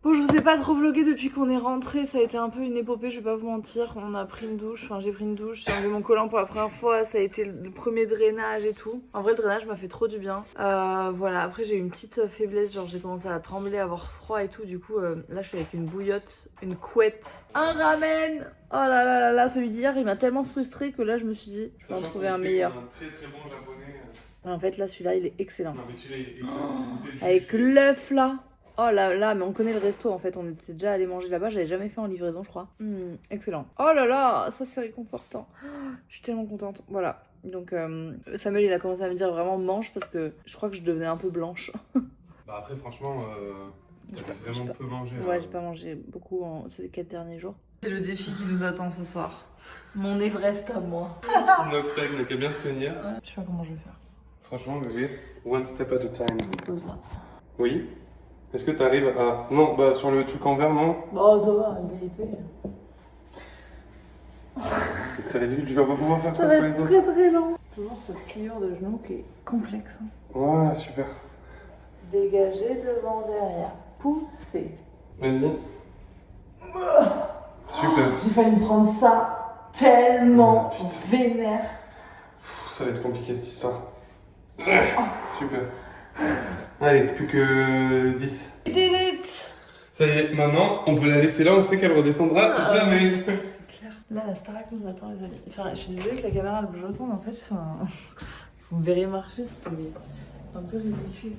Bon, je vous ai pas trop vlogué depuis qu'on est rentré, ça a été un peu une épopée, je vais pas vous mentir. On a pris une douche, enfin j'ai pris une douche, j'ai enlevé mon collant pour la première fois, ça a été le premier drainage et tout. En vrai, le drainage m'a fait trop du bien. Voilà, après j'ai eu une petite faiblesse, genre j'ai commencé à trembler, à avoir froid et tout. Du coup, là je suis avec une bouillotte, une couette, un ramen. Oh là là là là, celui d'hier il m'a tellement frustrée que là je me suis dit, je vais en trouver un meilleur. Un très très bon japonais. En fait, là celui-là il est excellent. Non, mais celui-là il est excellent. Avec l'œuf là. Oh là là, mais on connaît le resto en fait, on était déjà allé manger là-bas, j'avais jamais fait en livraison je crois. Excellent. Oh là là, ça c'est réconfortant. Je suis tellement contente. Voilà. Donc Samuel il a commencé à me dire vraiment mange parce que je crois que je devenais un peu blanche. Bah après franchement, t'avais vraiment peu mangé. Ouais, j'ai pas mangé beaucoup en ces 4 derniers jours. C'est le défi qui nous attend ce soir. Mon Everest à moi. Inox Tag n'a qu'à bien se tenir. Ouais. Je sais pas comment je vais faire. Franchement bébé, one step at a time. Pose-moi. Oui. Est-ce que t'arrives à... Non, bah sur le truc en verre, non. Bon, ça va, il est épais. C'est ridicule, tu vas pas pouvoir faire ça, Ça va pour les être autres. très très long. Toujours ce pliure de genou qui est complexe. Hein. Voilà, super. Dégager devant, derrière. Pousser. Vas-y. Super. J'ai failli me prendre ça tellement vénère. Ça va être compliqué cette histoire. Super. Allez, plus que 10. Ça y est, maintenant, on peut la laisser là, on sait qu'elle redescendra jamais. C'est clair. Là, la Starac nous attend, les amis. Enfin, je suis désolée que la caméra elle bouge autant, mais en fait, vous me verrez marcher, c'est un peu ridicule.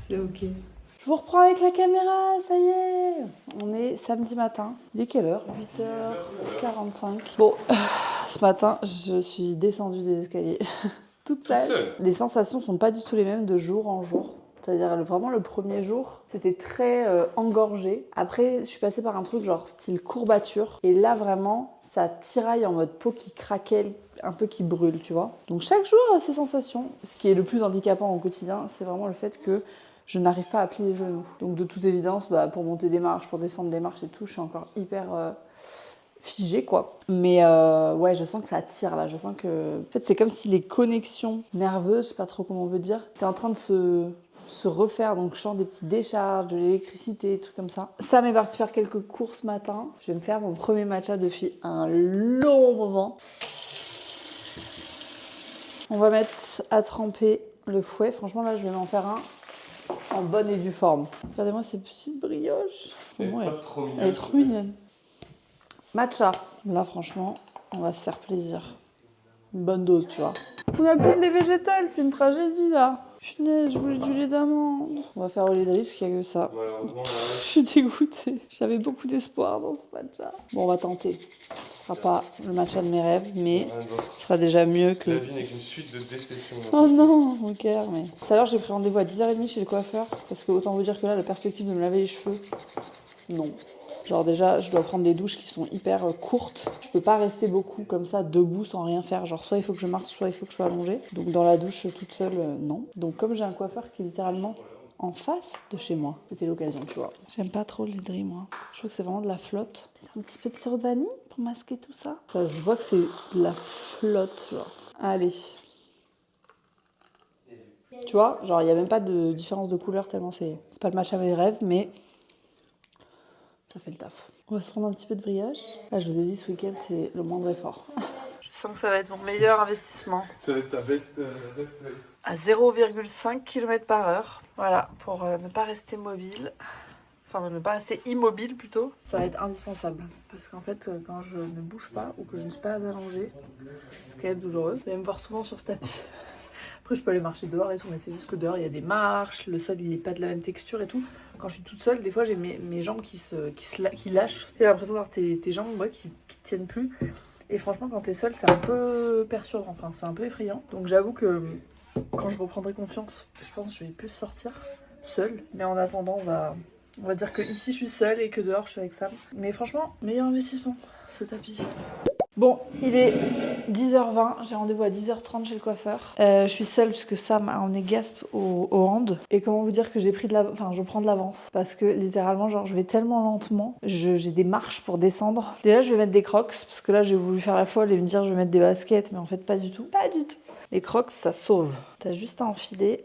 C'est ok. Je vous reprends avec la caméra, ça y est. On est samedi matin. Il est quelle heure? 8h45. Bon, ce matin, je suis descendue des escaliers toute seule. Les sensations sont pas du tout les mêmes de jour en jour. C'est-à-dire vraiment le premier jour, c'était très engorgé. Après, je suis passée par un truc genre style courbature. Et là, vraiment, ça tiraille en mode peau qui craquelle, un peu qui brûle, tu vois. Donc chaque jour, ces sensations. Ce qui est le plus handicapant au quotidien, c'est vraiment le fait que je n'arrive pas à plier les genoux. Donc de toute évidence, pour monter des marches, pour descendre des marches et tout, je suis encore hyper figée, quoi. Mais ouais, je sens que ça tire, là. Je sens que... En fait, c'est comme si les connexions nerveuses, je sais pas trop comment on veut dire, étaient en train de se refaire. Donc je sens des petites décharges, de l'électricité, des trucs comme ça. Ça m'est parti faire quelques courses ce matin. Je vais me faire mon premier matcha depuis un long moment. On va mettre à tremper le fouet. Franchement, là, je vais m'en faire un en bonne et due forme. Regardez-moi ces petites brioches. Elle est trop mignonne. Matcha. Là, franchement, on va se faire plaisir. Une bonne dose, tu vois. On n'a plus de lait végétal, c'est une tragédie, là. Punaise, je voulais du lait d'amande. On va faire au lait de riz parce qu'il n'y a que ça. Malheureusement, Je suis dégoûtée. J'avais beaucoup d'espoir dans ce matcha. Bon, on va tenter. Ce sera pas le matcha de mes rêves, mais ce sera déjà mieux que... La vie n'est qu'une suite de déceptions. Oh non, mon cœur, mais... Tout à l'heure, j'ai pris rendez-vous à 10h30 chez le coiffeur. Parce que autant vous dire que là, la perspective de me laver les cheveux, non. Genre déjà, je dois prendre des douches qui sont hyper courtes. Je peux pas rester beaucoup comme ça, debout, sans rien faire. Genre soit il faut que je marche, soit il faut que je sois allongée. Donc dans la douche toute seule, non. Donc comme j'ai un coiffeur qui est littéralement en face de chez moi, c'était l'occasion, tu vois. J'aime pas trop le lait de riz, moi. Je trouve que c'est vraiment de la flotte. Un petit peu de sirop de vanille pour masquer tout ça. Ça se voit que c'est de la flotte, genre. Allez. Tu vois, genre il y a même pas de différence de couleur tellement c'est pas le match à mes rêves, mais... ça fait le taf. On va se prendre un petit peu de brioche. Là, je vous ai dit, ce week-end, c'est le moindre effort. Je sens que ça va être mon meilleur investissement. Ça va être ta best À 0,5 km/h. Voilà, pour ne pas rester mobile. Enfin, ne pas rester immobile, plutôt. Ça va être indispensable. Parce qu'en fait, quand je ne bouge pas ou que je ne suis pas allongée, c'est quand même douloureux. Vous allez me voir souvent sur ce tapis. Après, je peux aller marcher dehors et tout, mais c'est juste que dehors, il y a des marches, le sol, il n'est pas de la même texture et tout. Quand je suis toute seule, des fois, j'ai mes jambes qui lâchent. J'ai l'impression d'avoir tes jambes qui tiennent plus. Et franchement, quand t'es seule, c'est un peu perturbant, enfin, c'est un peu effrayant. Donc j'avoue que quand je reprendrai confiance, je pense que je vais plus sortir seule. Mais en attendant, on va dire que ici, je suis seule et que dehors, je suis avec Sam. Mais franchement, meilleur investissement, ce tapis. Bon, il est 10h20, j'ai rendez-vous à 10h30 chez le coiffeur. Je suis seule puisque Sam a emmené Gasp au hand. Et comment vous dire que j'ai pris je prends de l'avance. Parce que littéralement, genre, je vais tellement lentement. J'ai des marches pour descendre. Déjà, je vais mettre des crocs parce que là, j'ai voulu faire la folle et me dire je vais mettre des baskets. Mais en fait, pas du tout. Pas du tout. Les crocs, ça sauve. T'as juste à enfiler.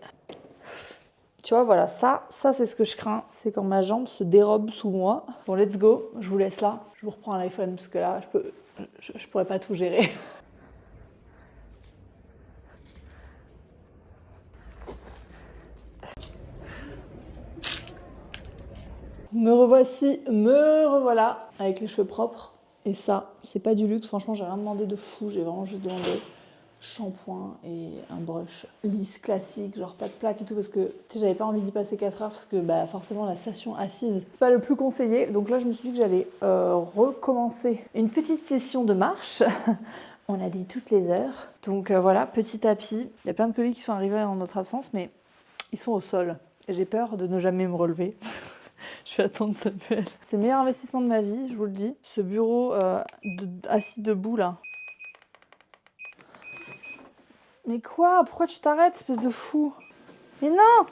Tu vois, voilà, ça c'est ce que je crains, c'est quand ma jambe se dérobe sous moi. Bon, let's go, je vous laisse là. Je vous reprends l'iPhone parce que là, je pourrais pas tout gérer. Me revoici, me revoilà, avec les cheveux propres. Et ça, c'est pas du luxe, franchement, j'ai rien demandé de fou, j'ai vraiment juste demandé shampoing et un brush lisse classique, genre pas de plaque et tout, parce que j'avais pas envie d'y passer 4 heures, parce que bah, forcément la station assise, c'est pas le plus conseillé. Donc là, je me suis dit que j'allais recommencer une petite session de marche. On a dit toutes les heures. Donc voilà, petit tapis. Il y a plein de colis qui sont arrivés en notre absence, mais ils sont au sol. Et j'ai peur de ne jamais me relever. Je vais attendre Samuel. C'est le meilleur investissement de ma vie, je vous le dis. Ce bureau assis debout là. Mais quoi? Pourquoi tu t'arrêtes, espèce de fou? Mais non!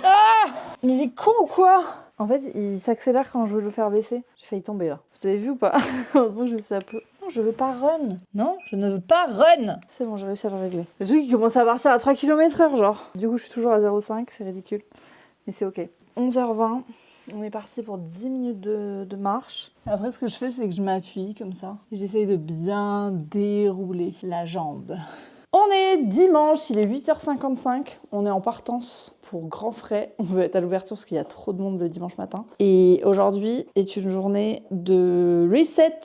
Ah! Mais il est con ou quoi? En fait, il s'accélère quand je veux le faire baisser. J'ai failli tomber là. Vous avez vu ou pas? Heureusement que je sais un peu. Non, je veux pas run. Non, je ne veux pas run. C'est bon, j'ai réussi à le régler. Le truc, il commence à partir à 3 km/h, genre. Du coup, je suis toujours à 0,5, c'est ridicule. Mais c'est ok. 11h20, on est parti pour 10 minutes de marche. Après, ce que je fais, c'est que je m'appuie comme ça. J'essaye de bien dérouler la jambe. On est dimanche, il est 8h55. On est en partance pour grand frais. On veut être à l'ouverture parce qu'il y a trop de monde le dimanche matin. Et aujourd'hui est une journée de reset,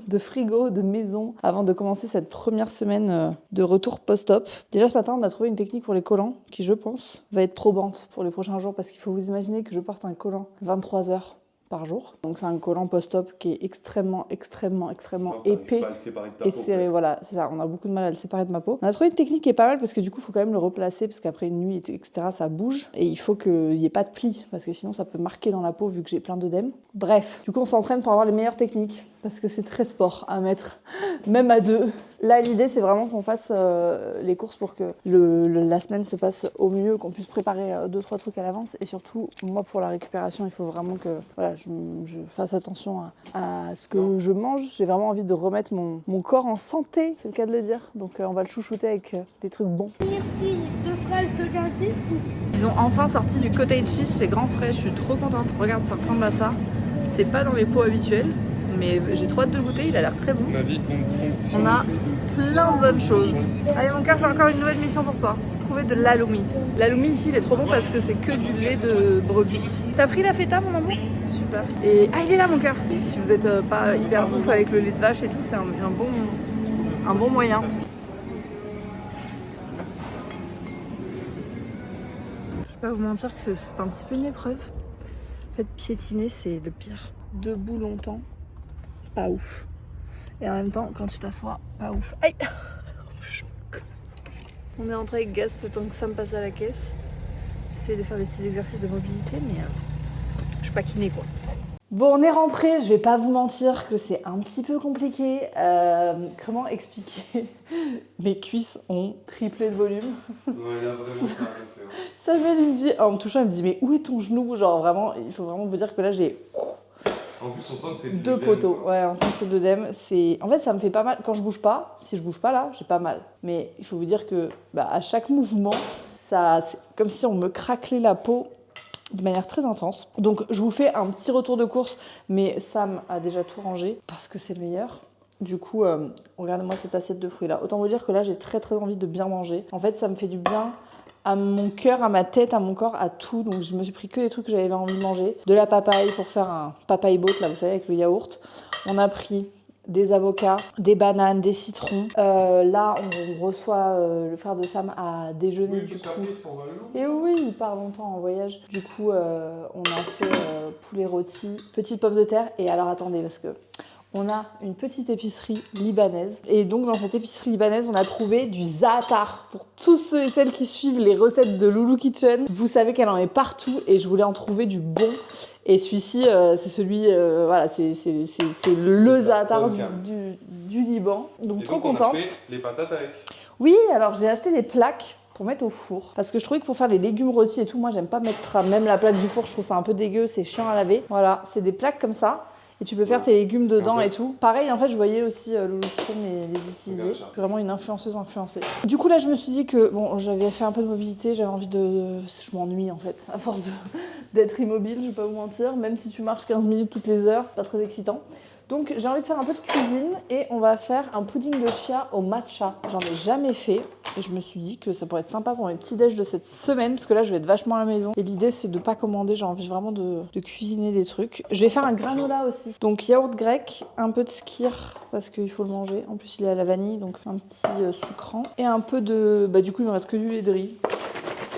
de frigo, de maison, avant de commencer cette première semaine de retour post-op. Déjà ce matin, on a trouvé une technique pour les collants qui, je pense, va être probante pour les prochains jours parce qu'il faut vous imaginer que je porte un collant 23 heures par jour. Donc c'est un collant post-op qui est extrêmement épais et serré. Voilà, c'est ça. On a beaucoup de mal à le séparer de ma peau. On a trouvé une technique qui est pas mal parce que du coup, il faut quand même le replacer parce qu'après une nuit, etc., ça bouge. Et il faut qu'il n'y ait pas de plis parce que sinon, ça peut marquer dans la peau vu que j'ai plein d'œdème. Bref, du coup, on s'entraîne pour avoir les meilleures techniques parce que c'est très sport à mettre, même à deux. Là, l'idée, c'est vraiment qu'on fasse les courses pour que la semaine se passe au mieux, qu'on puisse préparer 2-3 trucs à l'avance. Et surtout, moi, pour la récupération, il faut vraiment que voilà, je fasse attention à ce que je mange. J'ai vraiment envie de remettre mon corps en santé, c'est le cas de le dire. Donc, on va le chouchouter avec des trucs bons. Deux fraises de cassis. Ils ont enfin sorti du cottage cheese chez Grand Frais. Je suis trop contente. Regarde, ça ressemble à ça. C'est pas dans mes pots habituels. Mais j'ai trop hâte de goûter, il a l'air très bon. Ma vie, On a plein de bonnes choses. Allez mon cœur, j'ai encore une nouvelle mission pour toi. Trouver de l'aloumi. L'aloumi ici, il est trop bon parce que c'est que du lait de brebis. T'as pris la feta, mon amour? Super. Et il est là mon cœur. Si vous êtes pas hyper bouffe avec le lait de vache et tout, c'est un bon moyen. Je vais pas vous mentir que c'est un petit peu une épreuve. En fait, piétiner, c'est le pire. Debout longtemps. Pas ouf. Et en même temps, quand tu t'assois, pas ouf. Aïe. On est rentré avec Gasp le temps que ça me passe à la caisse. J'essaie de faire des petits exercices de mobilité, mais je suis pas kiné quoi. Bon, on est rentré, je vais pas vous mentir que c'est un petit peu compliqué. Comment expliquer? Mes cuisses ont triplé de volume. Ouais, là, vraiment, ça a rien fait. Ouais. Samuel, il me dit, en me touchant, il me dit, mais où est ton genou? Genre vraiment, il faut vraiment vous dire que là, j'ai... En plus, on sent que c'est deux poteaux. Ouais, on sent que c'est d'œdème. En fait, ça me fait pas mal. Quand je bouge pas, si je bouge pas là, j'ai pas mal. Mais il faut vous dire que à chaque mouvement, c'est comme si on me craquelait la peau de manière très intense. Donc, je vous fais un petit retour de course, mais Sam a déjà tout rangé parce que c'est le meilleur. Du coup, regardez-moi cette assiette de fruits là. Autant vous dire que là, j'ai très très envie de bien manger. En fait, ça me fait du bien à mon cœur, à ma tête, à mon corps, à tout. Donc je me suis pris que des trucs que j'avais envie de manger. De la papaye pour faire un papaye boat, là vous savez, avec le yaourt. On a pris des avocats, des bananes, des citrons. Là, on reçoit le frère de Sam à déjeuner du coup. Et oui, il part longtemps en voyage. Du coup, on a fait poulet rôti, petites pommes de terre. Et alors attendez, parce que on a une petite épicerie libanaise. Et donc, dans cette épicerie libanaise, on a trouvé du za'atar. Pour tous ceux et celles qui suivent les recettes de Loulou Kitchen, vous savez qu'elle en est partout et je voulais en trouver du bon. Et celui-ci, c'est celui, voilà, c'est le za'atar du Liban. Donc, et trop contente. On a fait les patates avec. Oui, alors j'ai acheté des plaques pour mettre au four. Parce que je trouvais que pour faire les légumes rôtis et tout, moi, j'aime pas mettre même la plaque du four. Je trouve ça un peu dégueu, c'est chiant à laver. Voilà, c'est des plaques comme ça. Et tu peux faire tes légumes dedans et tout. Pareil, en fait, je voyais aussi Loulou Kitchen les utiliser. Je suis vraiment une influenceuse influencée. Du coup, là, je me suis dit que, bon, j'avais fait un peu de mobilité, j'avais envie de... Je m'ennuie, en fait, à force d'être immobile, je vais pas vous mentir. Même si tu marches 15 minutes toutes les heures, pas très excitant. Donc, j'ai envie de faire un peu de cuisine et on va faire un pudding de chia au matcha. J'en ai jamais fait et je me suis dit que ça pourrait être sympa pour mes petits déj de cette semaine parce que là, je vais être vachement à la maison. Et l'idée, c'est de pas commander, j'ai envie vraiment de cuisiner des trucs. Je vais faire un granola aussi. Donc, yaourt grec, un peu de skyr parce qu'il faut le manger. En plus, il est à la vanille, donc un petit sucrant. Et un peu de... Bah, du coup, il me reste que du lait de riz.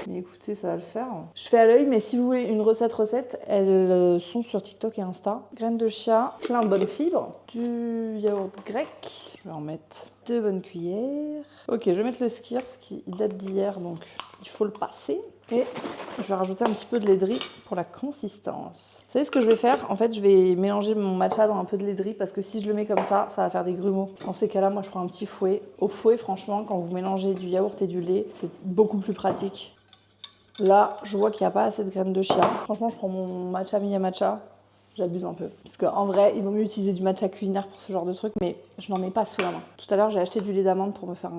Mais écoutez, ça va le faire. Je fais à l'œil, mais si vous voulez une recette, elles sont sur TikTok et Insta. Graines de chia, plein de bonnes fibres, du yaourt grec. Je vais en mettre 2 bonnes cuillères. Ok, je vais mettre le skyr parce qu'il date d'hier, donc il faut le passer. Et je vais rajouter un petit peu de lait de riz pour la consistance. Vous savez ce que je vais faire? En fait, je vais mélanger mon matcha dans un peu de lait de riz parce que si je le mets comme ça va faire des grumeaux. Dans ces cas-là, moi, je prends un petit fouet. Au fouet, franchement, quand vous mélangez du yaourt et du lait, c'est beaucoup plus pratique. Là, je vois qu'il n'y a pas assez de graines de chia. Franchement, je prends mon matcha Miya Matcha. J'abuse un peu. Parce qu'en vrai, il vaut mieux utiliser du matcha culinaire pour ce genre de truc, mais je n'en ai pas sous la main. Tout à l'heure, j'ai acheté du lait d'amande pour me faire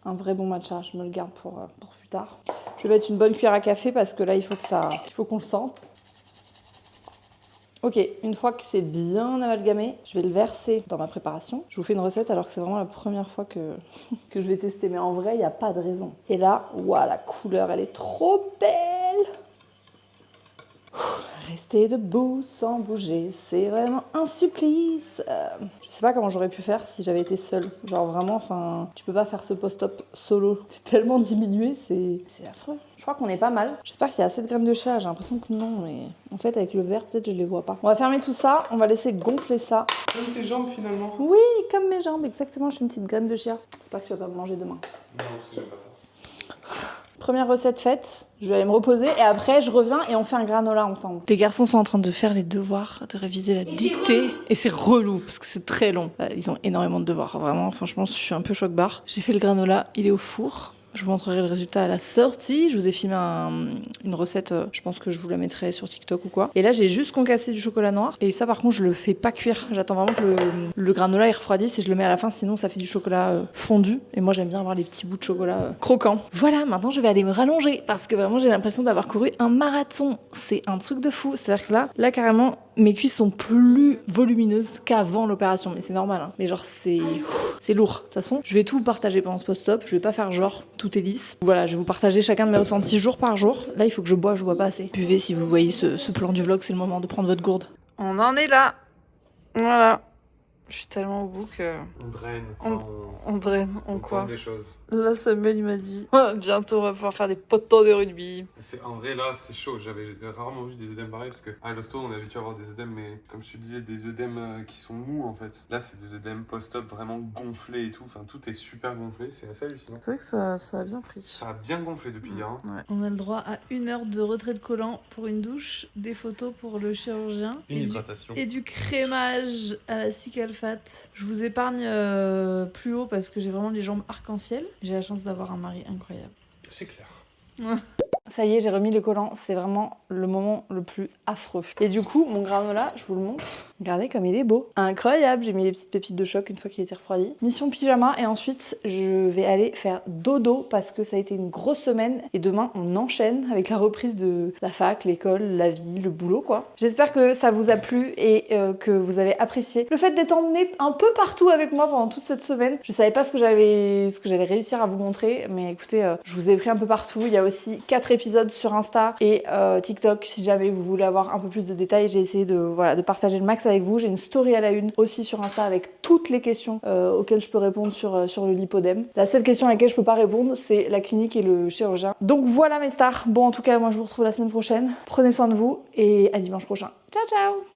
un vrai bon matcha. Je me le garde pour plus tard. Je vais mettre une bonne cuillère à café parce que là, il faut qu'on le sente. Ok, une fois que c'est bien amalgamé, je vais le verser dans ma préparation. Je vous fais une recette alors que c'est vraiment la première fois que je vais tester. Mais en vrai, il n'y a pas de raison. Et là, waouh, la couleur, elle est trop belle. Rester debout sans bouger, c'est vraiment un supplice. Je sais pas comment j'aurais pu faire si j'avais été seule. Genre vraiment, enfin, tu peux pas faire ce post-op solo. C'est tellement diminué, c'est affreux. Je crois qu'on est pas mal. J'espère qu'il y a assez de graines de chia. J'ai l'impression que non, mais en fait, avec le verre, peut-être je les vois pas. On va fermer tout ça, on va laisser gonfler ça. Comme tes jambes finalement. Oui, comme mes jambes, exactement. Je suis une petite graine de chia. J'espère que tu vas pas me manger demain. Non, parce que j'aime pas ça. Première recette faite, je vais aller me reposer et après je reviens et on fait un granola ensemble. Les garçons sont en train de faire les devoirs, de réviser la dictée et c'est relou parce que c'est très long. Ils ont énormément de devoirs, vraiment, franchement je suis un peu choc-barre. J'ai fait le granola, il est au four. Je vous montrerai le résultat à la sortie. Je vous ai filmé une recette, je pense que je vous la mettrai sur TikTok ou quoi. Et là, j'ai juste concassé du chocolat noir. Et ça, par contre, je le fais pas cuire. J'attends vraiment que le granola il refroidisse et je le mets à la fin, sinon ça fait du chocolat fondu. Et moi, j'aime bien avoir les petits bouts de chocolat croquants. Voilà, maintenant, je vais aller me rallonger parce que vraiment, j'ai l'impression d'avoir couru un marathon. C'est un truc de fou. C'est-à-dire que là, carrément, mes cuisses sont plus volumineuses qu'avant l'opération. Mais c'est normal, hein. Mais genre, c'est lourd. De toute façon, je vais tout vous partager pendant ce post-op. Je vais pas faire genre, tout est lisse. Voilà, je vais vous partager chacun de mes ressentis jour par jour. Là, il faut que je bois pas assez. Buvez si vous voyez ce plan du vlog, c'est le moment de prendre votre gourde. On en est là. Voilà. Je suis tellement au bout que... On draine. On draine. On quoi? Des choses. Là, Samuel, il m'a dit bientôt, on va pouvoir faire des poteaux de rugby. En vrai, là, c'est chaud. J'avais rarement vu des œdèmes pareils parce que à l'hosto, on est habitué à avoir des œdèmes, mais comme je te disais, des œdèmes qui sont mous en fait. Là, c'est des œdèmes post-op vraiment gonflés et tout. Enfin, tout est super gonflé. C'est assez hallucinant. C'est vrai que ça a bien pris. Ça a bien gonflé depuis hier. Hein. Ouais. On a le droit à 1 heure de retrait de collant pour une douche, des photos pour le chirurgien. Une hydratation. Et du crémage à la cicalfate. Je vous épargne plus haut parce que j'ai vraiment les jambes arc-en-ciel. J'ai la chance d'avoir un mari incroyable. C'est clair. Ça y est, j'ai remis les collants. C'est vraiment le moment le plus affreux. Et du coup, mon granola, je vous le montre. Regardez comme il est beau. Incroyable. J'ai mis les petites pépites de choc une fois qu'il était refroidi. Mission pyjama. Et ensuite, je vais aller faire dodo parce que ça a été une grosse semaine. Et demain, on enchaîne avec la reprise de la fac, l'école, la vie, le boulot, quoi. J'espère que ça vous a plu et que vous avez apprécié le fait d'être emmené un peu partout avec moi pendant toute cette semaine. Je savais pas ce que j'allais réussir à vous montrer. Mais écoutez, je vous ai pris un peu partout. Il y a aussi 4 épisodes sur Insta et TikTok. Si jamais vous voulez avoir un peu plus de détails, j'ai essayé de partager le max avec vous. J'ai une story à la une aussi sur Insta avec toutes les questions auxquelles je peux répondre sur le lipodème. La seule question à laquelle je peux pas répondre, c'est la clinique et le chirurgien. Donc voilà mes stars. Bon, en tout cas, moi je vous retrouve la semaine prochaine. Prenez soin de vous et à dimanche prochain. Ciao ciao.